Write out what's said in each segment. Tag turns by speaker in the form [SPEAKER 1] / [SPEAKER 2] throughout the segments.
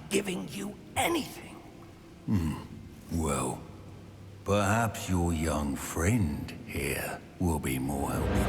[SPEAKER 1] giving you anything.
[SPEAKER 2] Well, perhaps your young friend here will be more helpful.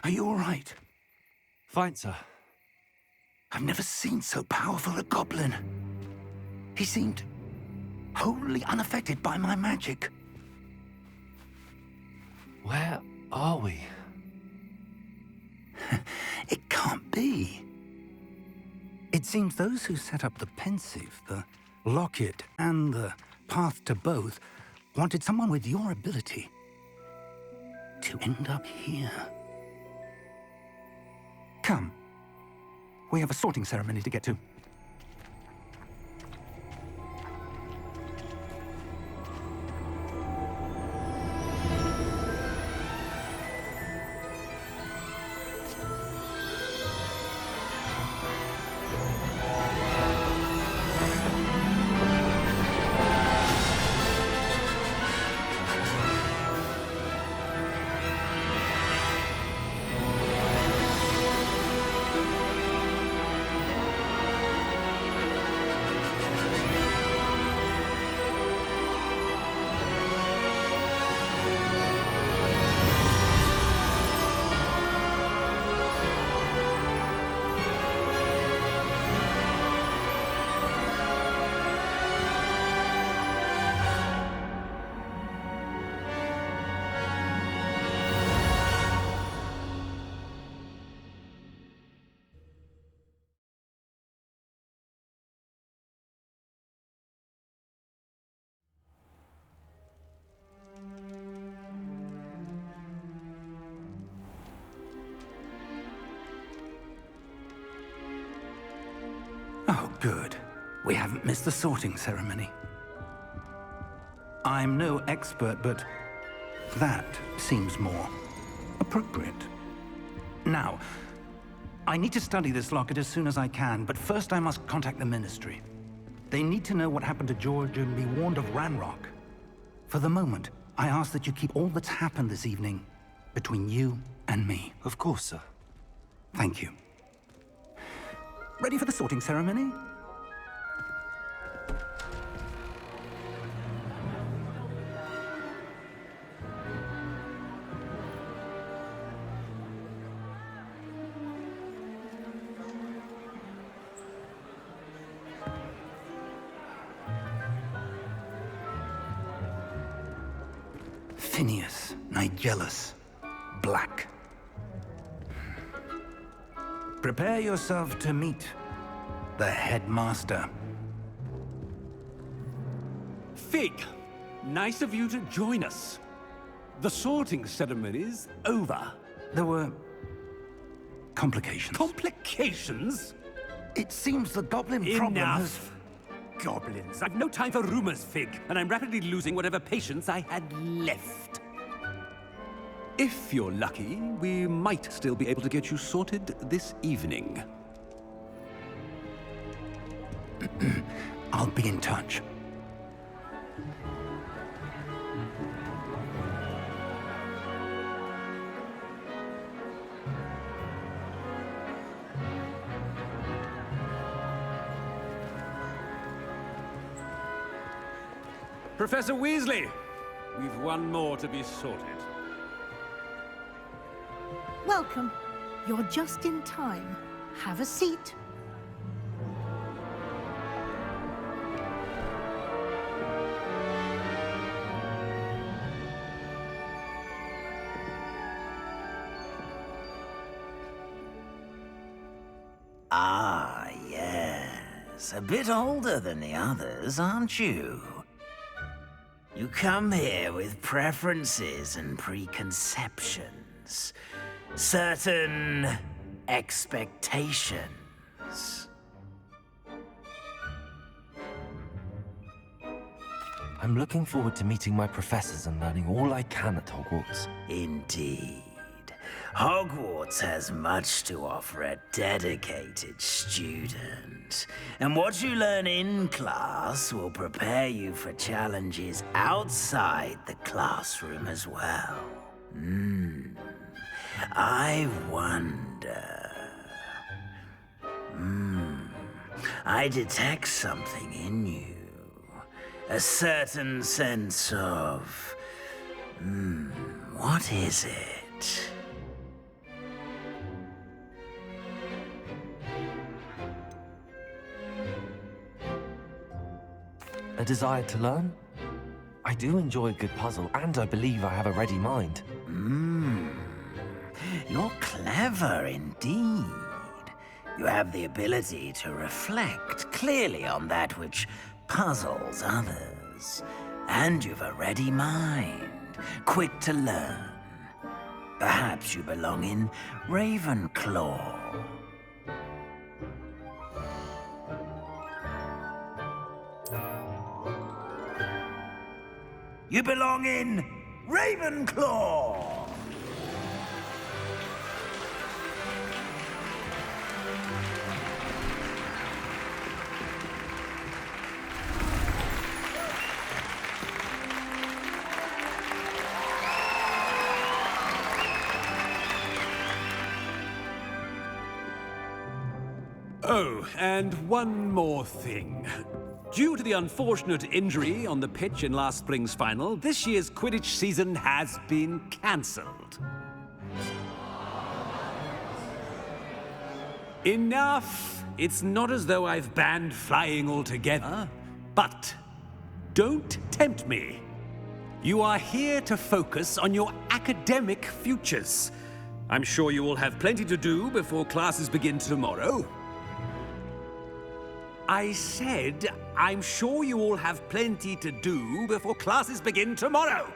[SPEAKER 1] Are you all right?
[SPEAKER 3] Fine, sir.
[SPEAKER 1] I've never seen so powerful a goblin. He seemed wholly unaffected by my magic.
[SPEAKER 3] Where are we?
[SPEAKER 1] It can't be. It seems those who set up the pensive, the locket, and the path to both wanted someone with your ability to end up here. Come. We have a sorting ceremony to get to. Oh, good. We haven't missed the sorting ceremony. I'm no expert, but that seems more appropriate. Now, I need to study this locket as soon as I can, but first I must contact the Ministry. They need to know what happened to George and be warned of Ranrock. For the moment, I ask that you keep all that's happened this evening between you and me.
[SPEAKER 3] Of course, sir.
[SPEAKER 1] Thank you. Ready for the sorting ceremony? Phineas, Nigellus, Black. Prepare yourself to meet the headmaster.
[SPEAKER 4] Fig, nice of you to join us. The sorting ceremony's over.
[SPEAKER 1] There were complications.
[SPEAKER 4] Complications?
[SPEAKER 1] It seems the goblin problem has...
[SPEAKER 4] Enough! Goblins. I've no time for rumors, Fig, and I'm rapidly losing whatever patience I had left. If you're lucky, we might still be able to get you sorted this evening.
[SPEAKER 1] I'll be in touch.
[SPEAKER 4] Professor Weasley, we've one more to be sorted.
[SPEAKER 5] Welcome. You're just in time. Have a seat.
[SPEAKER 6] Ah, yes. A bit older than the others, aren't you? You come here with preferences and preconceptions. Certain expectations.
[SPEAKER 3] I'm looking forward to meeting my professors and learning all I can at Hogwarts.
[SPEAKER 6] Indeed. Hogwarts has much to offer a dedicated student. And what you learn in class will prepare you for challenges outside the classroom as well. I wonder... I detect something in you. A certain sense of... what is it?
[SPEAKER 3] A desire to learn? I do enjoy a good puzzle, and I believe I have a ready mind.
[SPEAKER 6] You're clever indeed. You have the ability to reflect clearly on that which puzzles others. And you've a ready mind, quick to learn. Perhaps you belong in Ravenclaw. You belong in Ravenclaw!
[SPEAKER 4] Oh, and one more thing. Due to the unfortunate injury on the pitch in last spring's final, this year's Quidditch season has been cancelled. Enough! It's not as though I've banned flying altogether, but don't tempt me. You are here to focus on your academic futures. I'm sure you will have plenty to do before classes begin tomorrow. I said, I'm sure you all have plenty to do before classes begin tomorrow.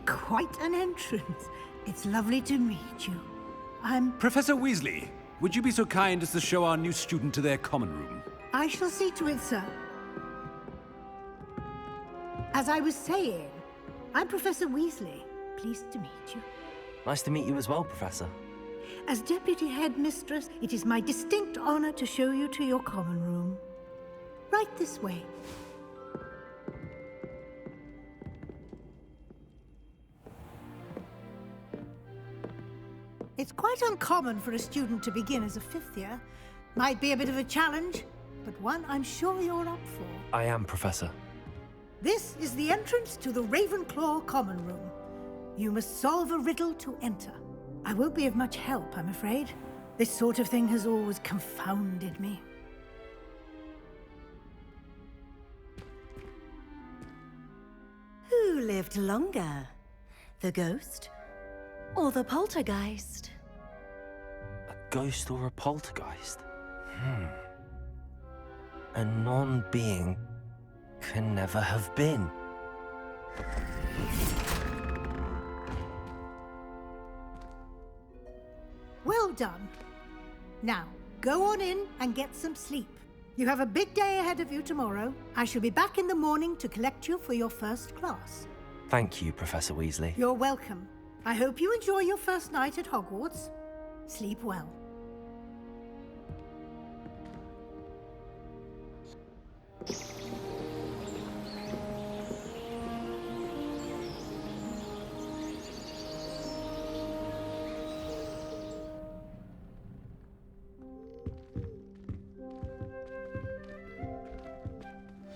[SPEAKER 5] Quite an entrance. It's lovely to meet you. I'm...
[SPEAKER 4] Professor Weasley, would you be so kind as to show our new student to their common room?
[SPEAKER 5] I shall see to it, sir. As I was saying, I'm Professor Weasley. Pleased to meet you.
[SPEAKER 3] Nice to meet you as well, Professor.
[SPEAKER 5] As Deputy Headmistress, it is my distinct honor to show you to your common room. Right this way. It's quite uncommon for a student to begin as a fifth year. Might be a bit of a challenge, but one I'm sure you're up for.
[SPEAKER 3] I am, Professor.
[SPEAKER 5] This is the entrance to the Ravenclaw common room. You must solve a riddle to enter. I won't be of much help, I'm afraid. This sort of thing has always confounded me.
[SPEAKER 7] Who lived longer? The ghost or the poltergeist?
[SPEAKER 3] A ghost or a poltergeist? A non-being can never have been.
[SPEAKER 5] Well done. Now, go on in and get some sleep. You have a big day ahead of you tomorrow. I shall be back in the morning to collect you for your first class.
[SPEAKER 3] Thank you, Professor Weasley.
[SPEAKER 5] You're welcome. I hope you enjoy your first night at Hogwarts. Sleep well.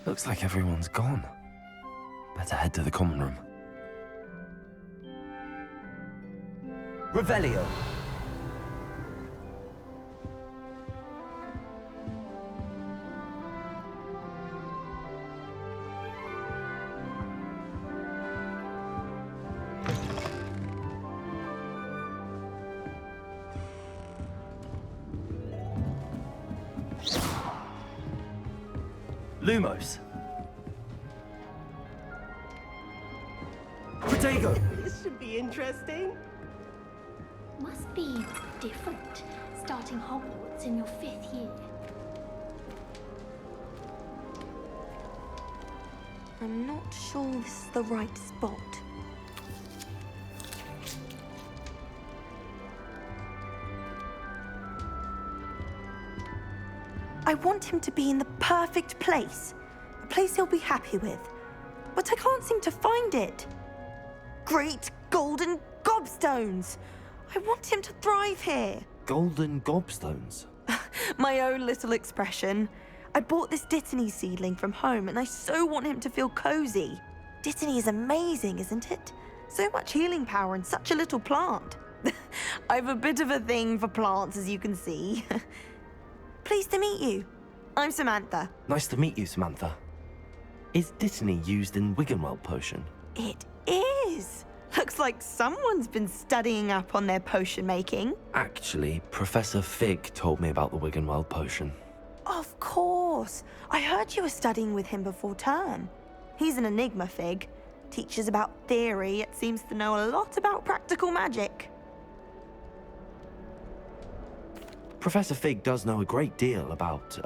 [SPEAKER 3] Looks like everyone's gone. Better head to the common room. Revelio. Lumos. Protego.
[SPEAKER 8] This should be interesting.
[SPEAKER 9] Must be different, starting Hogwarts in your 5th year.
[SPEAKER 7] I'm not sure this is the right spot. I want him to be in the perfect place. A place he'll be happy with. But I can't seem to find it. Great golden gobstones! I want him to thrive here.
[SPEAKER 3] Golden gobstones.
[SPEAKER 7] My own little expression. I bought this Dittany seedling from home and I so want him to feel cozy. Dittany is amazing, isn't it? So much healing power in such a little plant. I've a bit of a thing for plants, as you can see. Pleased to meet you. I'm Samantha.
[SPEAKER 3] Nice to meet you, Samantha. Is Dittany used in Wiggenweld potion?
[SPEAKER 7] It is. Looks like someone's been studying up on their potion making.
[SPEAKER 3] Actually, Professor Fig told me about the Wiggenweld potion.
[SPEAKER 7] Of course. I heard you were studying with him before term. He's an enigma, Fig. Teaches about theory, yet seems to know a lot about practical magic.
[SPEAKER 3] Professor Fig does know a great deal about,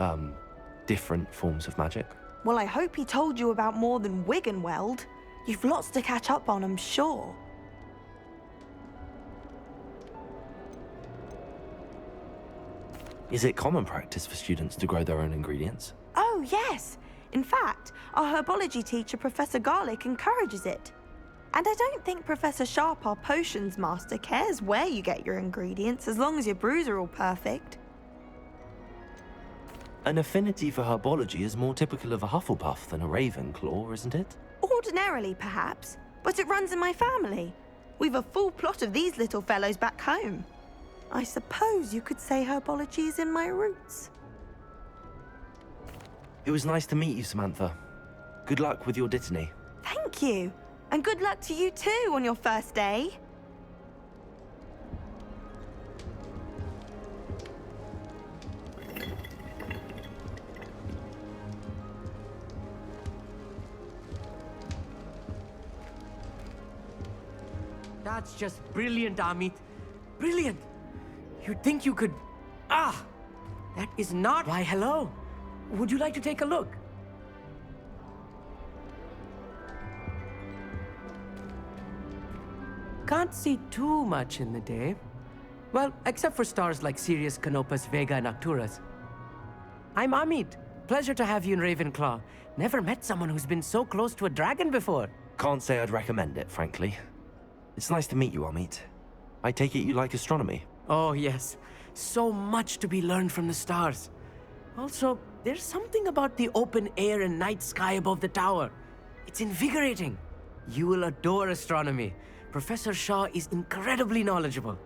[SPEAKER 3] different forms of magic.
[SPEAKER 7] Well, I hope he told you about more than Wiggenweld. You've lots to catch up on, I'm sure.
[SPEAKER 3] Is it common practice for students to grow their own ingredients?
[SPEAKER 7] Oh, yes. In fact, our herbology teacher, Professor Garlick, encourages it. And I don't think Professor Sharp, our potions master, cares where you get your ingredients, as long as your brews are all perfect.
[SPEAKER 3] An affinity for herbology is more typical of a Hufflepuff than a Ravenclaw, isn't it?
[SPEAKER 7] Ordinarily, perhaps, but it runs in my family. We've a full plot of these little fellows back home. I suppose you could say herbology is in my roots.
[SPEAKER 3] It was nice to meet you, Samantha. Good luck with your Dittany.
[SPEAKER 7] Thank you. And good luck to you too on your first day.
[SPEAKER 8] That's just brilliant, Amit. Brilliant. You'd think you could... Ah! That is not... Why, hello. Would you like to take a look? Can't see too much in the day. Well, except for stars like Sirius, Canopus, Vega, and Arcturus. I'm Amit. Pleasure to have you in Ravenclaw. Never met someone who's been so close to a dragon before.
[SPEAKER 3] Can't say I'd recommend it, frankly. It's nice to meet you, Amit. I take it you like astronomy.
[SPEAKER 8] Oh, yes. So much to be learned from the stars. Also, there's something about the open air and night sky above the tower. It's invigorating. You will adore astronomy. Professor Shaw is incredibly knowledgeable.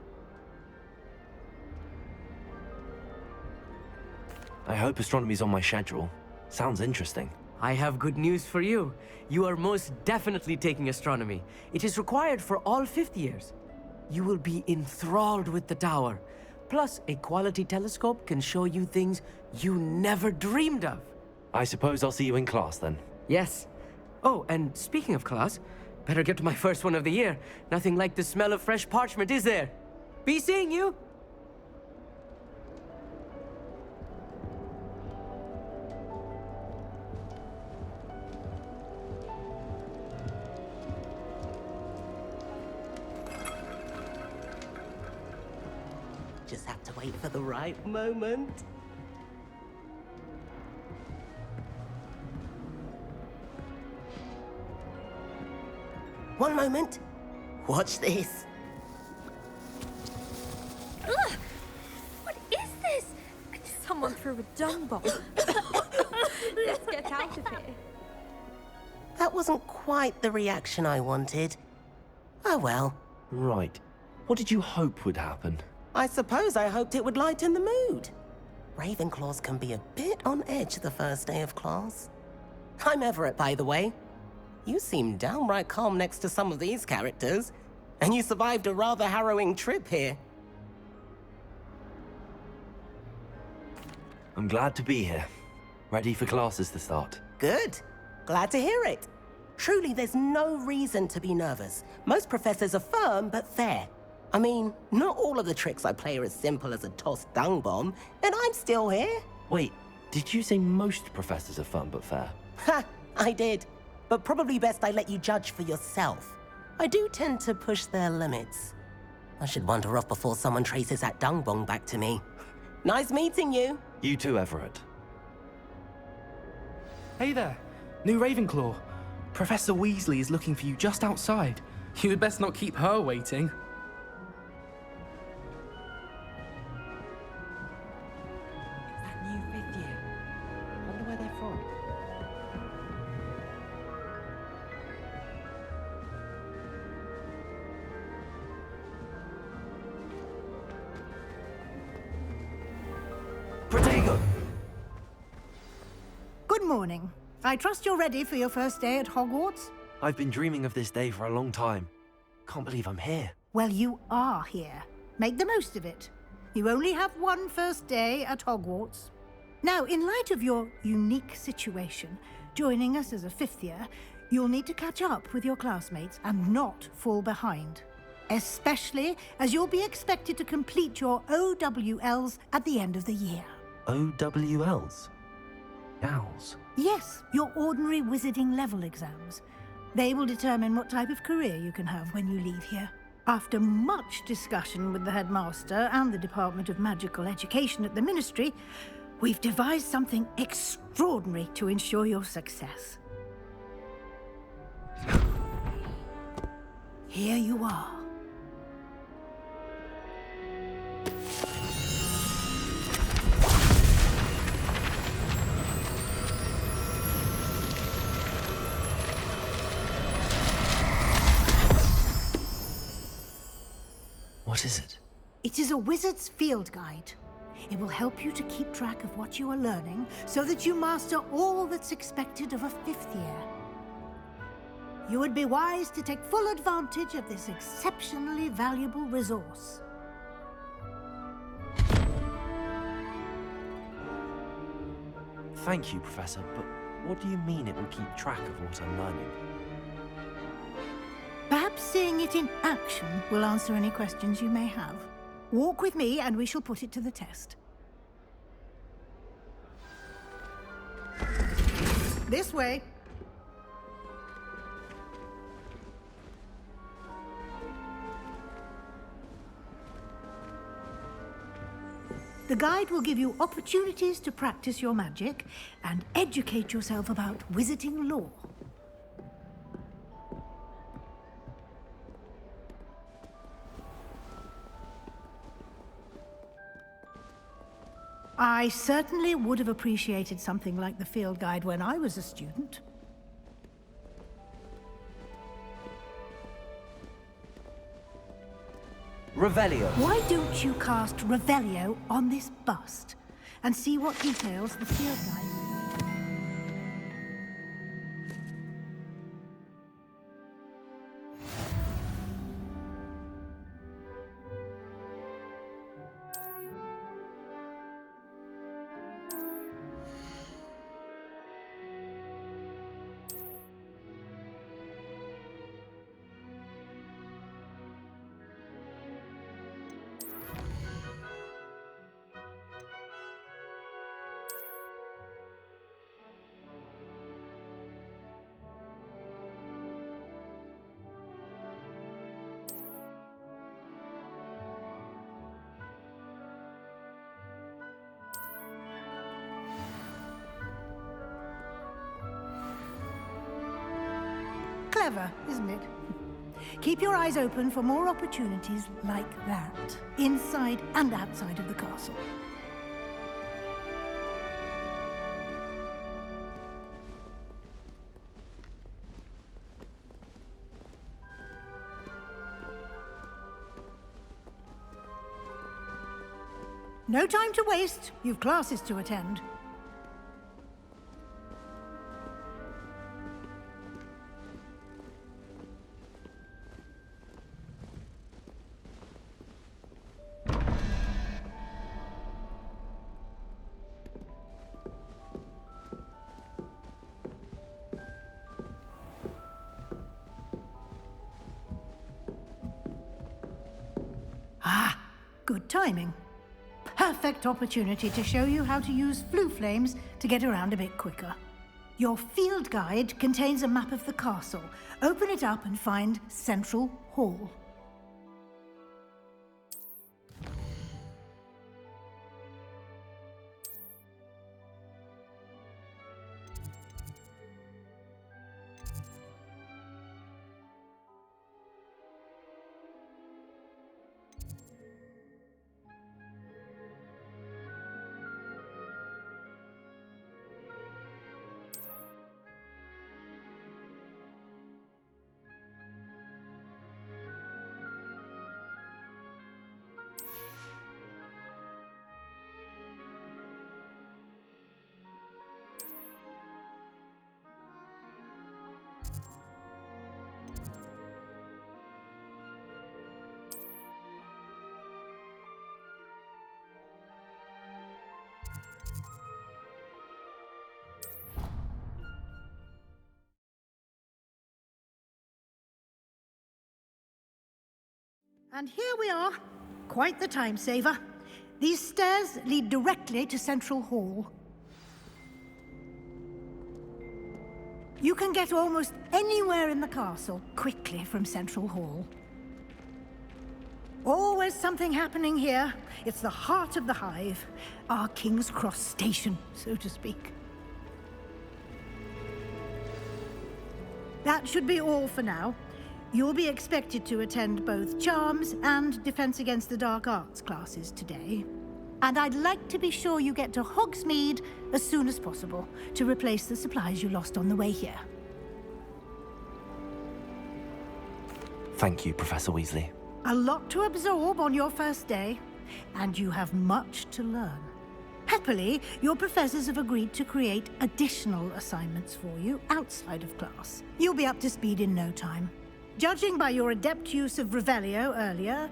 [SPEAKER 3] I hope astronomy's on my schedule. Sounds interesting.
[SPEAKER 8] I have good news for you. You are most definitely taking astronomy. It is required for all 5th years. You will be enthralled with the tower. Plus, a quality telescope can show you things you never dreamed of.
[SPEAKER 3] I suppose I'll see you in class then.
[SPEAKER 8] Yes. Oh, and speaking of class, better get to my first one of the year. Nothing like the smell of fresh parchment, is there? Be seeing you! Just have to wait for the right moment. One moment. Watch this.
[SPEAKER 9] Ugh! What is this? Someone threw a dung bomb. Let's get out of here.
[SPEAKER 8] That
[SPEAKER 10] wasn't quite the reaction I wanted. Oh well.
[SPEAKER 3] Right. What did you hope would happen?
[SPEAKER 10] I suppose I hoped it would lighten the mood. Ravenclaws can be a bit on edge the first day of class. I'm Everett, by the way. You seem downright calm next to some of these characters, and you survived a rather harrowing trip here.
[SPEAKER 3] I'm glad to be here. Ready for classes to start.
[SPEAKER 10] Good. Glad to hear it. Truly, there's no reason to be nervous. Most professors are firm but fair. I mean, not all of the tricks I play are as simple as a tossed dung bomb, and I'm still here.
[SPEAKER 3] Wait, did you say most professors are fun but fair?
[SPEAKER 10] Ha! I did. But probably best I let you judge for yourself. I do tend to push their limits. I should wander off before someone traces that dung bomb back to me. Nice meeting you.
[SPEAKER 3] You too, Everett.
[SPEAKER 11] Hey there, new Ravenclaw. Professor Weasley is looking for you just outside. You had best not keep her waiting.
[SPEAKER 8] That new fifth year. Wonder where they're from.
[SPEAKER 3] Protego!
[SPEAKER 5] Good morning. I trust you're ready for your first day at Hogwarts?
[SPEAKER 3] I've been dreaming of this day for a long time. Can't believe I'm here.
[SPEAKER 5] Well, you are here. Make the most of it. You only have one first day at Hogwarts. Now, in light of your unique situation, joining us as a fifth year, you'll need to catch up with your classmates and not fall behind. Especially as you'll be expected to complete your OWLs at the end of the year.
[SPEAKER 3] OWLs? Owls?
[SPEAKER 5] Yes, your ordinary wizarding level exams. They will determine what type of career you can have when you leave here. After much discussion with the headmaster and the Department of Magical Education at the Ministry, we've devised something extraordinary to ensure your success. Here you are.
[SPEAKER 3] What is it?
[SPEAKER 5] It is a wizard's field guide. It will help you to keep track of what you are learning so that you master all that's expected of a fifth year. You would be wise to take full advantage of this exceptionally valuable resource.
[SPEAKER 3] Thank you, Professor, but what do you mean it will keep track of what I'm learning?
[SPEAKER 5] Perhaps seeing it in action will answer any questions you may have. Walk with me and we shall put it to the test. This way. The guide will give you opportunities to practice your magic and educate yourself about wizarding lore. I certainly would have appreciated something like the field guide when I was a student.
[SPEAKER 3] Revelio.
[SPEAKER 5] Why don't you cast Revelio on this bust and see what details the field guide? Clever, isn't it? Keep your eyes open for more opportunities like that, inside and outside of the castle. No time to waste. You've classes to attend. Ah, good timing. Perfect opportunity to show you how to use flue flames to get around a bit quicker. Your field guide contains a map of the castle. Open it up and find Central Hall. And here we are. Quite the time saver. These stairs lead directly to Central Hall. You can get almost anywhere in the castle quickly from Central Hall. Always something happening here. It's the heart of the Hive. Our King's Cross station, so to speak. That should be all for now. You'll be expected to attend both Charms and Defense Against the Dark Arts classes today. And I'd like to be sure you get to Hogsmeade as soon as possible to replace the supplies you lost on the way here.
[SPEAKER 3] Thank you, Professor Weasley.
[SPEAKER 5] A lot to absorb on your first day, and you have much to learn. Happily, your professors have agreed to create additional assignments for you outside of class. You'll be up to speed in no time. Judging by your adept use of Revelio earlier,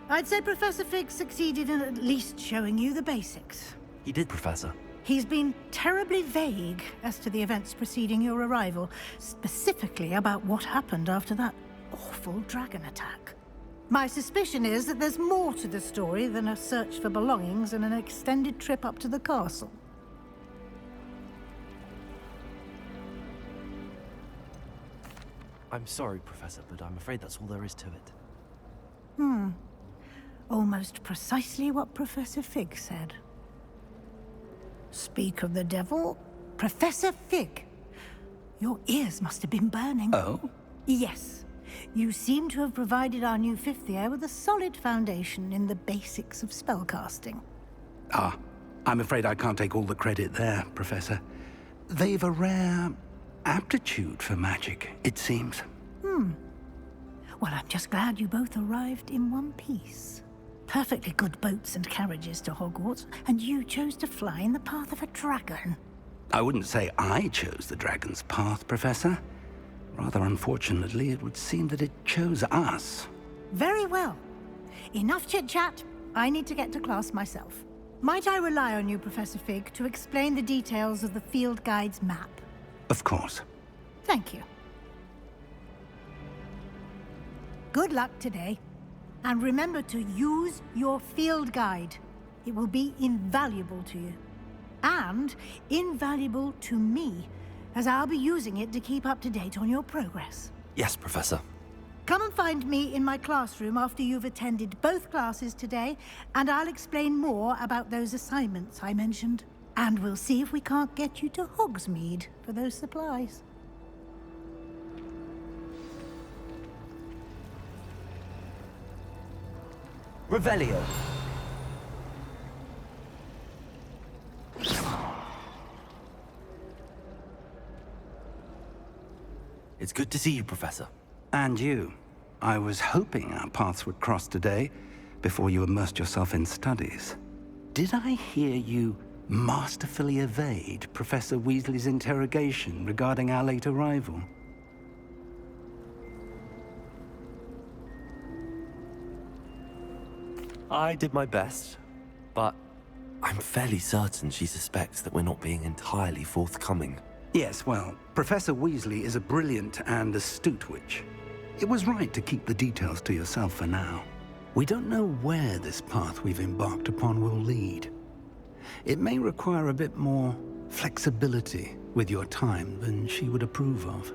[SPEAKER 5] I'd say Professor Fig succeeded in at least showing you the basics.
[SPEAKER 3] He did, Professor.
[SPEAKER 5] He's been terribly vague as to the events preceding your arrival, specifically about what happened after that awful dragon attack. My suspicion is that there's more to the story than a search for belongings and an extended trip up to the castle.
[SPEAKER 3] I'm sorry, Professor, but I'm afraid that's all there is to it.
[SPEAKER 5] Almost precisely what Professor Fig said. Speak of the devil, Professor Fig. Your ears must have been burning.
[SPEAKER 1] Oh?
[SPEAKER 5] Yes. You seem to have provided our new fifth year with a solid foundation in the basics of spellcasting.
[SPEAKER 1] Ah, I'm afraid I can't take all the credit there, Professor. They've a rare aptitude for magic, it seems.
[SPEAKER 5] Well, I'm just glad you both arrived in one piece. Perfectly good boats and carriages to Hogwarts, and you chose to fly in the path of a dragon.
[SPEAKER 1] I wouldn't say I chose the dragon's path, Professor. Rather unfortunately, it would seem that it chose us.
[SPEAKER 5] Very well. Enough chit-chat. I need to get to class myself. Might I rely on you, Professor Fig, to explain the details of the field guide's map?
[SPEAKER 1] Of course.
[SPEAKER 5] Thank you. Good luck today. And remember to use your field guide. It will be invaluable to you. And invaluable to me, as I'll be using it to keep up to date on your progress.
[SPEAKER 3] Yes, Professor.
[SPEAKER 5] Come and find me in my classroom after you've attended both classes today, and I'll explain more about those assignments I mentioned. And we'll see if we can't get you to Hogsmeade for those supplies.
[SPEAKER 3] Revelio. It's good to see you, Professor.
[SPEAKER 1] And you. I was hoping our paths would cross today, before you immersed yourself in studies. Did I hear you masterfully evade Professor Weasley's interrogation regarding our late arrival?
[SPEAKER 3] I did my best, but I'm fairly certain she suspects that we're not being entirely forthcoming.
[SPEAKER 1] Yes, well, Professor Weasley is a brilliant and astute witch. It was right to keep the details to yourself for now. We don't know where this path we've embarked upon will lead. It may require a bit more flexibility with your time than she would approve of.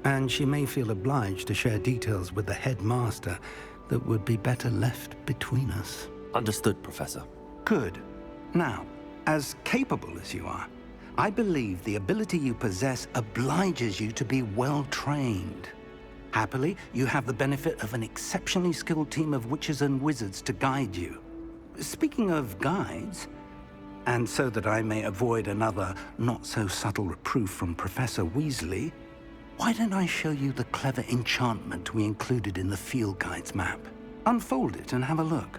[SPEAKER 1] And she may feel obliged to share details with the headmaster that would be better left between us.
[SPEAKER 3] Understood, Professor.
[SPEAKER 1] Good. Now, as capable as you are, I believe the ability you possess obliges you to be well-trained. Happily, you have the benefit of an exceptionally skilled team of witches and wizards to guide you. Speaking of guides, and so that I may avoid another not-so-subtle reproof from Professor Weasley, why don't I show you the clever enchantment we included in the field guide's map? Unfold it and have a look.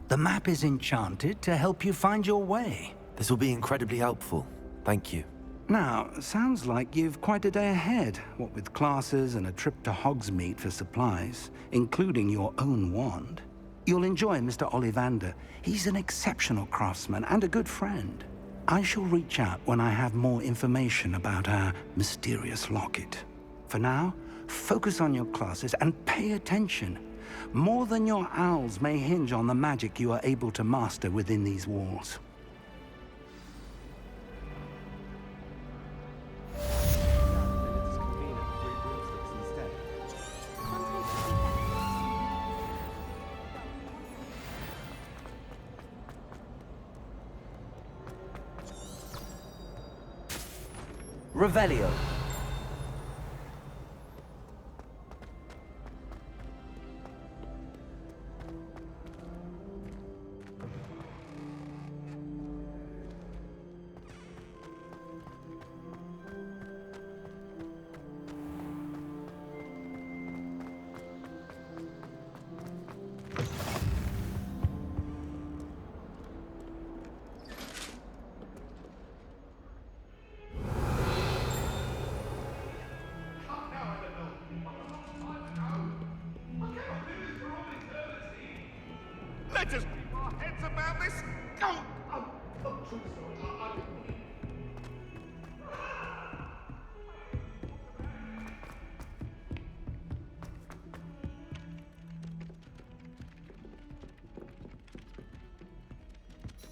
[SPEAKER 1] The map is enchanted to help you find your way.
[SPEAKER 3] This will be incredibly helpful. Thank you.
[SPEAKER 1] Now, sounds like you've quite a day ahead, what with classes and a trip to Hogsmeade for supplies, including your own wand. You'll enjoy Mr. Ollivander. He's an exceptional craftsman and a good friend. I shall reach out when I have more information about our mysterious locket. For now, focus on your classes and pay attention. More than your owls may hinge on the magic you are able to master within these walls.
[SPEAKER 3] Revelio.
[SPEAKER 12] Let us keep our heads about this. True story.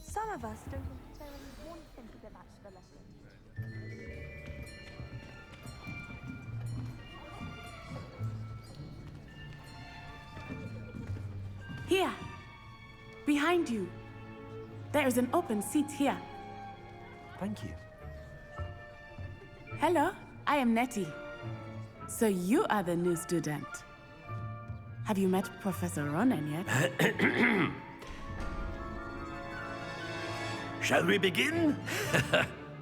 [SPEAKER 7] Some of us don't necessarily want him to get back to the lesson.
[SPEAKER 13] Here, behind you. There is an open seat here.
[SPEAKER 3] Thank you.
[SPEAKER 13] Hello, I am Nettie. So you are the new student. Have you met Professor Ronan yet?
[SPEAKER 14] Shall we begin?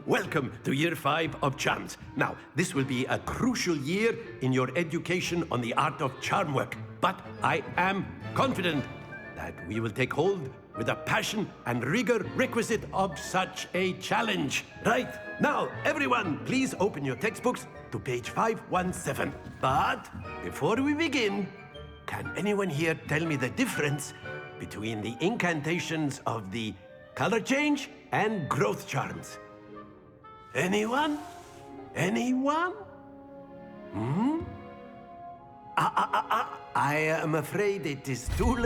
[SPEAKER 14] Welcome to Year 5 of Charms. Now, this will be a crucial year in your education on the art of charm work. But I am confident that we will take hold with the passion and rigor requisite of such a challenge. Right, now, everyone, please open your textbooks to page 517. But before we begin, can anyone here tell me the difference between the incantations of the color change and growth charms? Anyone? Anyone? I am afraid it is too late.